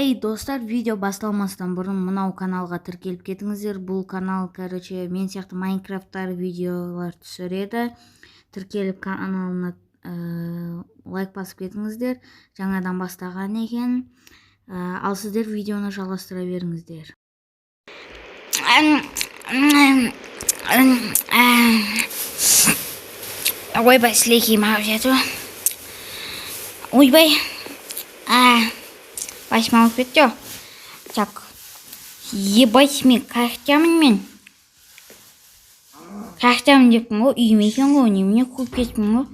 Эй, достар, видео басталмастан бұрын мынау каналға тіркеліп кетіңіздер. Бұл канал, мен сияқты Майнкрафттар видеолар түсіреді. Тіркеліп каналына лайк басып кетіңіздер. Жаңадан бастаған екен. Ал сіздер видеоны жалғастыра беріңіздер. Ойбай, сілекейім ағып жеті. Ойбай. Başıma alıp bitiyor. Так. Ебать мен қаяқтамын мен. Қаяқтамын деппін ғой, үйіме екен ғой, немене қуып кетпін ғой.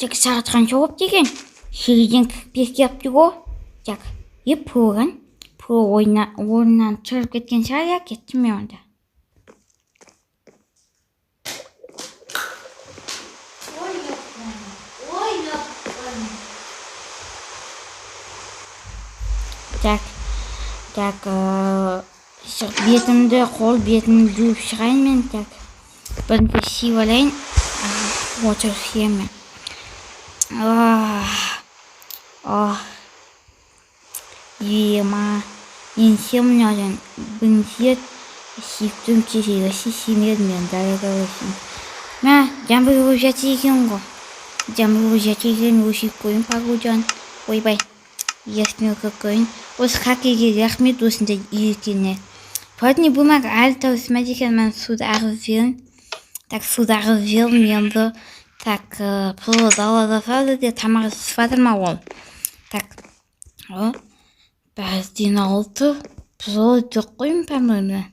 Так, сағат қанша болып деген? 7-ден 45 келіпті ғой. Так, проған. Про орнынан тұрып кеткен шығар, я кеттім мен онда. Так, бетімді, қол бетімді жуып шығайын мен, так. Бірінші сивалайын, отырып сиемін. Мен сиемін одан, бірінші сиптім кесегі, симедім мен, дарыға өсім. Мә, жамбыр өз жатыр екен ғой. Жамбыр өз жатыр екен, өсіп қойын пағудан. Ойбай. Ясный какой. Осы хакерге рахмет осындай үйреткеніне. Плотный бумага әлі тауысыма деген мен судағы верін. Так, судағы верін енді. Так, пұлы далада сады де тамағы сыфатырма ол. Так, бәрден алты. Пұлы жоқ қойым пәмірді.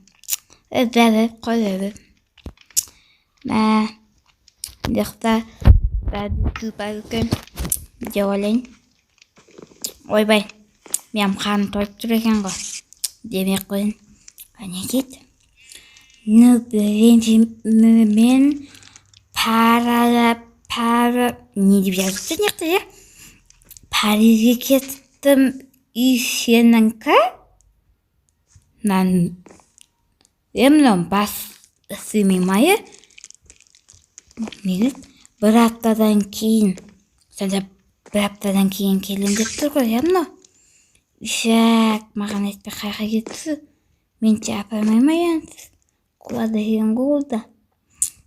Бәрі қойды. Мә, дұқта бәрді күпәр өкен. Деп олайын. Ойбай, мен қарым тойып тұр екен ғой. Демек қойын. Қане кет. Мен не деп жазықты неқті же? Парижге кеттім үй сеніңкі? Емнің бас сүймеймайы? Негіз бір аптадан кейін келем деп тұр ғой, емно? Үшәк, маған айтпай қайға кетті. Мен те апармайма янсыз. Құлады ең қолды.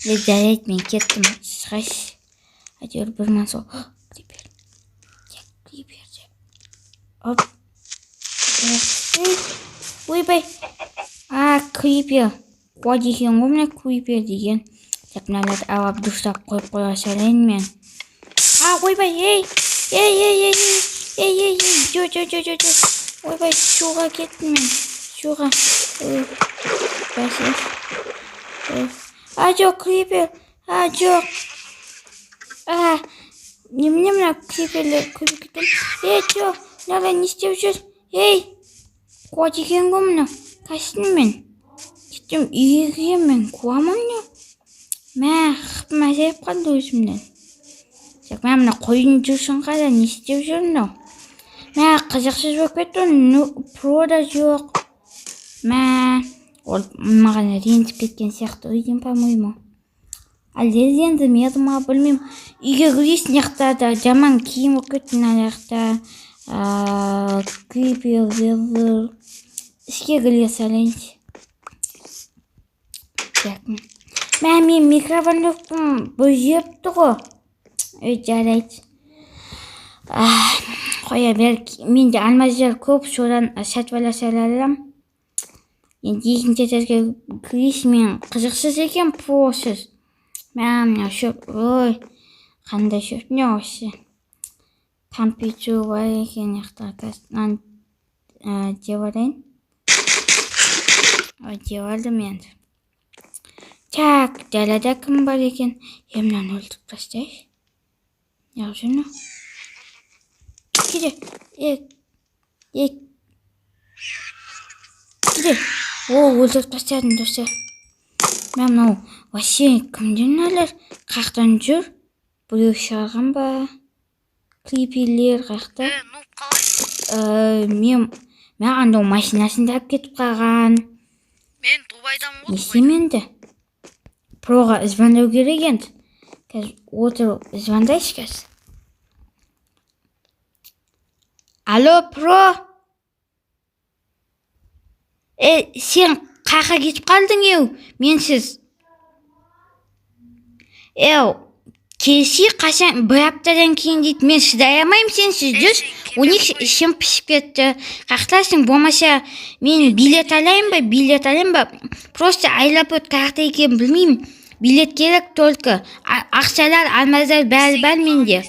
Жарайды, мен кеттім. Шығайшы. Әйтеуір бір ман сол. Крипер. Крипер деп. Оп. Ойбай. Крипер. Құлады екен ғой, мына крипер деген. Так, мыналарды алып дұрыстап қойып қоя салайын мен. Ойбай, ей. Жо. Ойбай, шуға кеттім мен. Шуға. Бәсі. Жоқ, крипер. Жоқ. Немене мына криперлер көбі кеттім. Жоқ, мынада не істеп жүр? Қуа деген ғой мына. Қайсын мен. Кеттім, үйге мен қуамын не? Мә, қыпым әзеріп қалды өзімден. Так, мен мына қойын жүрсін қада, не істеп жүр мынау? Мә, қызықсыз болып кетті, про да жоқ. Мә, ол маған ренжіп кеткен сияқты үйден по-моему. Әлде ренжімеді ма, білмеймін. Үйге кіресін яқтада жаман киім болып кетті мына жақта. Крипер, вервер. Ішке кіре салайыншы. Мә, мен микроволновкам бұзепті ғой. Жарайды. Қоя бер, менде алмаздар көп, содан сатып ала саларам. Енді екінші этажға кіресің, мен қызықсыз екен, просыз. Мә, шөп, ой, қандай шөп не осы. Компьютер бар екен, яқтан деп алайын. Деп алдым енді. Так, далада кім бар екен? Емнен өлтіп тастайшы. Неғып жүрмі? Кеде. Кеде. Өлтіп тастадым достар. Мен мынау вообще кімден алар? Қақтан жүр? Біреу шығарған ба? Криперлер қақта? Мен андау машинасын да кетіп қалған. Мен Дубайдан ғой. Несеменді? Проға звондау керек енді. Қазір отырып звондайшы қазір. Алло, про! Сен қақа кетіп қалдың менсіз. Келсе қашан бір аптадан кейін дейді, мен шыдай алмаймын сенсіз. Жүз, 12 ішім пішіп кетті. Қақтасың, болмаса мен билет алайын ба? Просто айлап өт қақта екенін білмеймін. Билет керек только. Ақшалар, алмаздар бәрі бар менде.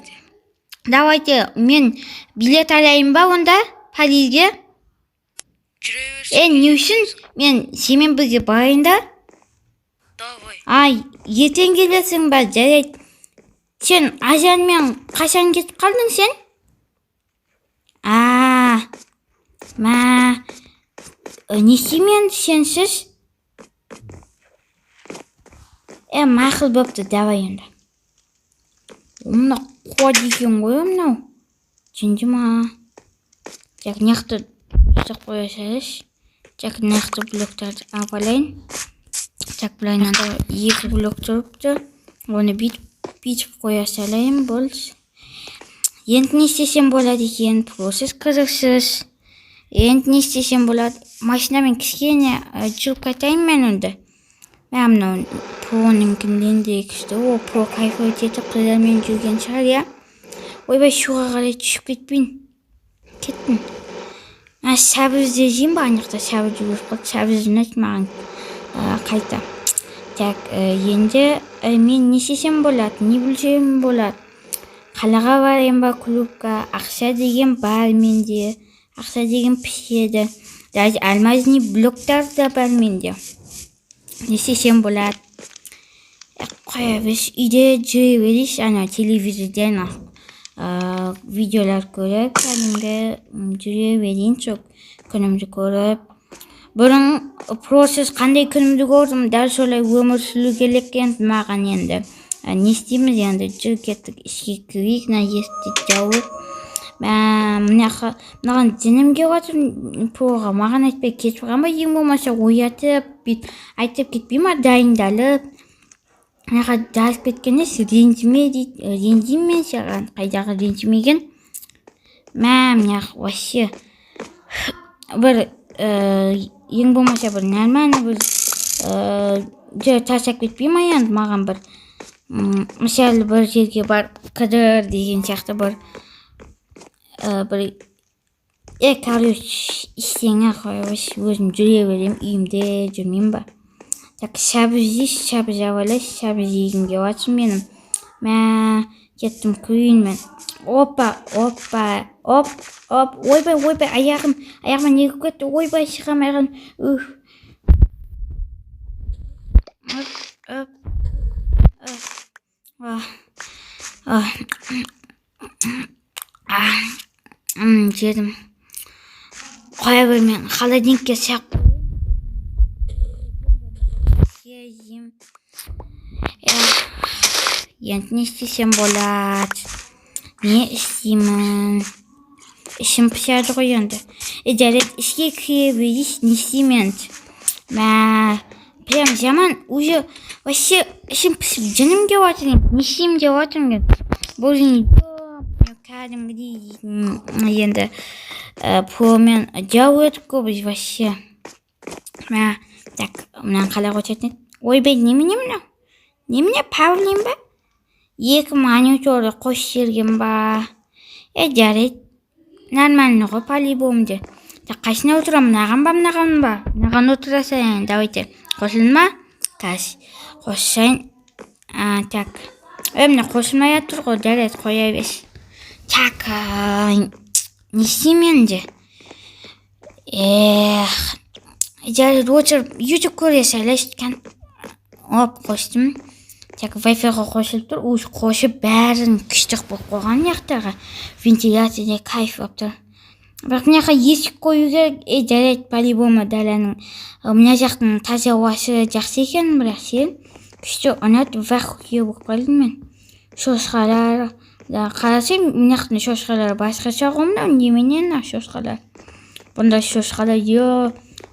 Давайте, мен билет алайын ба онда Парижге? Жүре Не үшін? Мен семен бірге барайын да? Давай. Ертең келесің ба? Жарайды. Сен Ажанмен қашан кетіп қалдың сен? Не істеймін сенсіз? Мақұл бопты, давай енді. Мына қуат екен ғой мынау. Жынды ма? Жақ неқті ұстық қоя салыш. Жақ неқті блоктарды алайын. Жақ бұлайын анда 2 блок тұрыпты. Оны бүйтіп қоя салайын болс. Енді не істесем болады екен? Процесс қызықсыз. Енді не істесем болады? Машинамен кішкене жүріп қайтайын мен онда. Мен мынау Про'ныңкін ленде күшті. Про кайфовать етіп қыздармен жүрген шығар, Ойбай, шуға қарай түсіп кетпейін. Кеттім. Сәбізді жейін ба? Анықта сәбіз жүріп қалды. Сәбізді ұнайды маған қайта. Так, енді мен не істесем болады? Не білсем болады? Қалаға барайын ба клубқа? Ақша деген бар менде. Ақша деген пішеді. Даже алмазный блоктар да бар менде. Не істесем болады? Қоя біз үйде жүре берейш, телевизорден видеолар көріп, кәдімгі жүре берейін, сол күнімді көріп. Бұрын процесс қандай күнімді көрдім, дәл солай өмір сүру керек енді маған енді. Не істейміз енді, жүр кеттік ішке кірейік, есікті жауып. Мынаған дінімге отыр, Проға маған айтпай кетіп қалған ба, ең болмаса оятып, айтып кетпей ма, дайындалып. Мынаға жазып кеткенде ренжіме дейді, ренжімен саған, қайдағы ренжімеген. Мынақ вообще бір ең болмаса бір нормально бір тасап кетпей ма енді маған бір мысалы бір жерге бар қыдыр деген сияқты бір короче істеңе қойып өзім жүре берем, үйімде жүрмеймін ба? Так, сәбіз авалай, сәбіз егім кеп жатыр менің. Кеттім күйін мен. Опа, ойбай, аяғыма не кетті, ойбай, шығамайған. Жедім. Қоя бермен, холодильникке сақ. Енді не істесем болады? Не істеймін? Ішім пішады ғой енді. Жарайды, ішке кіре берейш, не істеймін? Прям жаман, уже вообще ішім пішіп жыным кеп жатыр, не істеймін деп жатырмын. Бұл кәдімгідей енді Промен жау өтіп көбіз вообще. Так, мынаны қалай қочатын еді? Ойбай, немене мынау? Немене павлин ба? 2 мониторды қосып жіберген ба? Жарайды. Нормально ғой по-любомде. Қайсына отырам? Мынаған ба? Мынаған отыра салайын. Давайте. Қосылын ма? Қосайын. Так. Мына қосылмай жатыр ғой, жарайды, қоя берші. Так, не істеймін де? Жарайды, отырып YouTube көре салайын екен. Қостым. Так, Wi-Fi-ға қосылып тұр. Қосып бәрін күштік болып қойған яқтаға. Вентиляцияда кайф болып тұр. Бірақ мына жаққа есік қою керек. Жарайды, по-любому даланың мына жақтың таза ауасы жақсы екен, бірақ сен күшті ұнатып вахуе болып қалдым мен. Шошқалар, қарасам, мына жақтың шошқалары басқаша ғой мынау, неменен шошқалар. Бұнда шошқалар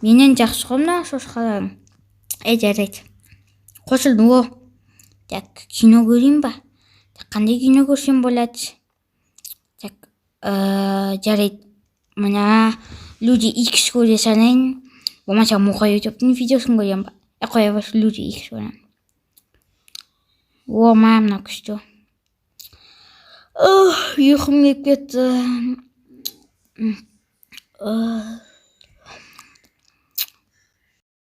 менен жақсы ғой мына шошқаларым. Жарайды. Қосылдым ғой. Так, кино көрейін ба? Қандай кино көрсем болады? Так, жарайды. Мына Люди Икс көре салайын. болмаса мұқай ютубтың видеосын көремін. Қоя баш люди их содан. О, мына күшті. Ұйқым келіп кетті.